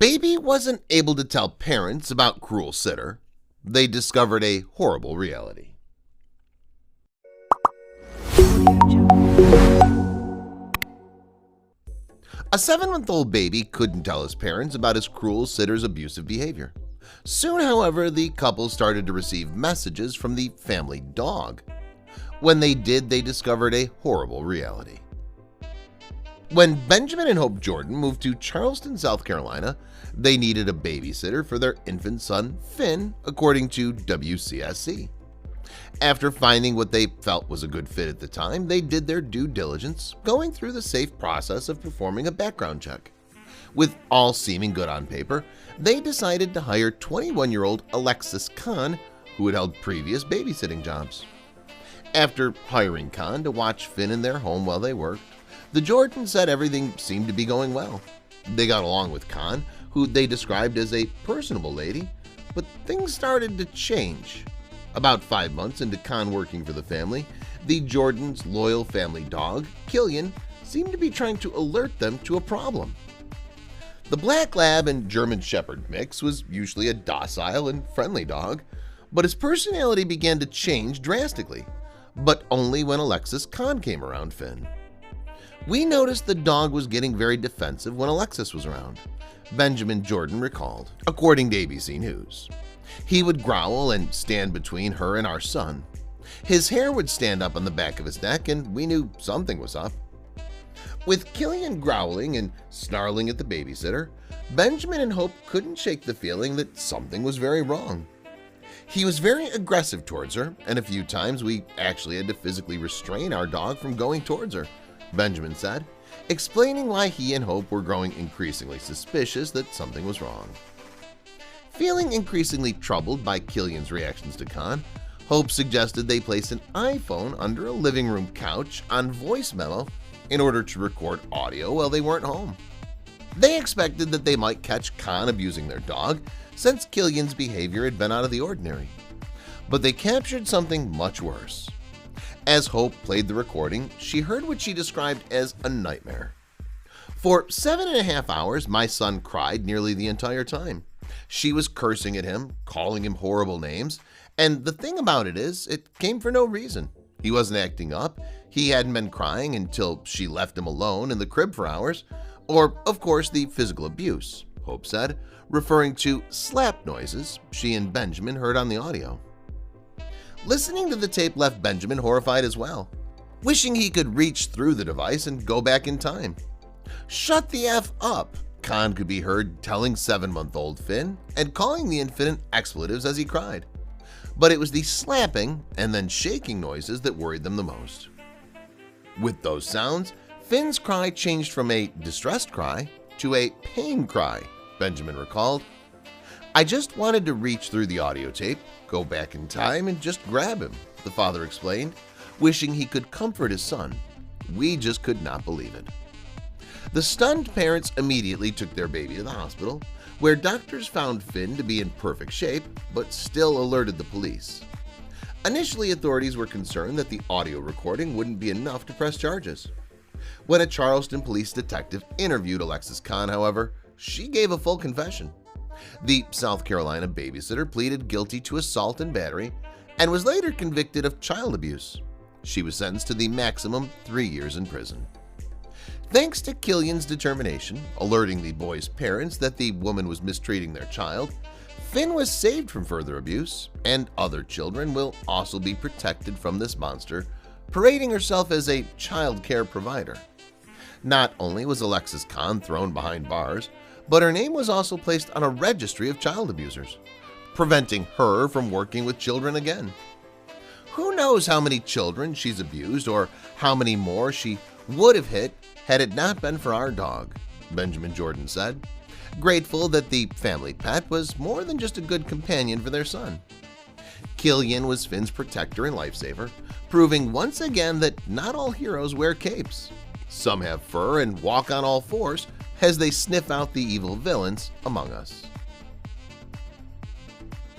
Baby wasn't able to tell parents about cruel sitter. They discovered a horrible reality. A 7-month-old baby couldn't tell his parents about his cruel sitter's abusive behavior. Soon, however, the couple started to receive messages from the family dog. When they did, they discovered a horrible reality. When Benjamin and Hope Jordan moved to Charleston, South Carolina, they needed a babysitter for their infant son, Finn, according to WCSC. After finding what they felt was a good fit at the time, they did their due diligence, going through the safe process of performing a background check. With all seeming good on paper, they decided to hire 21-year-old Alexis Kahn, who had held previous babysitting jobs. After hiring Kahn to watch Finn in their home while they worked, the Jordans said everything seemed to be going well. They got along with Kahn, who they described as a personable lady, but things started to change. About 5 months into Kahn working for the family, the Jordans' loyal family dog, Killian, seemed to be trying to alert them to a problem. The Black Lab and German Shepherd mix was usually a docile and friendly dog, but his personality began to change drastically, but only when Alexis Kahn came around Finn. We noticed the dog was getting very defensive when Alexis was around, Benjamin Jordan recalled, according to ABC News. He would growl and stand between her and our son. His hair would stand up on the back of his neck, and we knew something was up. With Killian growling and snarling at the babysitter, Benjamin and Hope couldn't shake the feeling that something was very wrong. He was very aggressive towards her, and a few times we actually had to physically restrain our dog from going towards her, Benjamin said, explaining why he and Hope were growing increasingly suspicious that something was wrong. Feeling increasingly troubled by Killian's reactions to Kahn, Hope suggested they place an iPhone under a living room couch on voice memo in order to record audio while they weren't home. They expected that they might catch Kahn abusing their dog since Killian's behavior had been out of the ordinary. But they captured something much worse. As Hope played the recording, she heard what she described as a nightmare. For 7.5 hours, my son cried nearly the entire time. She was cursing at him, calling him horrible names, and the thing about it is, it came for no reason. He wasn't acting up, he hadn't been crying until she left him alone in the crib for hours, or, of course, the physical abuse, Hope said, referring to slap noises she and Benjamin heard on the audio. Listening to the tape left Benjamin horrified as well, wishing he could reach through the device and go back in time. "Shut the F up," Kahn could be heard telling 7-month-old Finn and calling the infant expletives as he cried. But it was the slapping and then shaking noises that worried them the most. With those sounds, Finn's cry changed from a distressed cry to a pain cry, Benjamin recalled. "I just wanted to reach through the audio tape, go back in time, and just grab him," the father explained, wishing he could comfort his son. "We just could not believe it." The stunned parents immediately took their baby to the hospital, where doctors found Finn to be in perfect shape, but still alerted the police. Initially, authorities were concerned that the audio recording wouldn't be enough to press charges. When a Charleston police detective interviewed Alexis Kahn, however, she gave a full confession. The South Carolina babysitter pleaded guilty to assault and battery and was later convicted of child abuse. She was sentenced to the maximum 3 years in prison. Thanks to Killian's determination, alerting the boy's parents that the woman was mistreating their child, Finn was saved from further abuse, and other children will also be protected from this monster, parading herself as a child care provider. Not only was Alexis Kahn thrown behind bars, but her name was also placed on a registry of child abusers, preventing her from working with children again. Who knows how many children she's abused or how many more she would have hit had it not been for our dog, Benjamin Jordan said, grateful that the family pet was more than just a good companion for their son. Killian was Finn's protector and lifesaver, proving once again that not all heroes wear capes. Some have fur and walk on all fours as they sniff out the evil villains among us.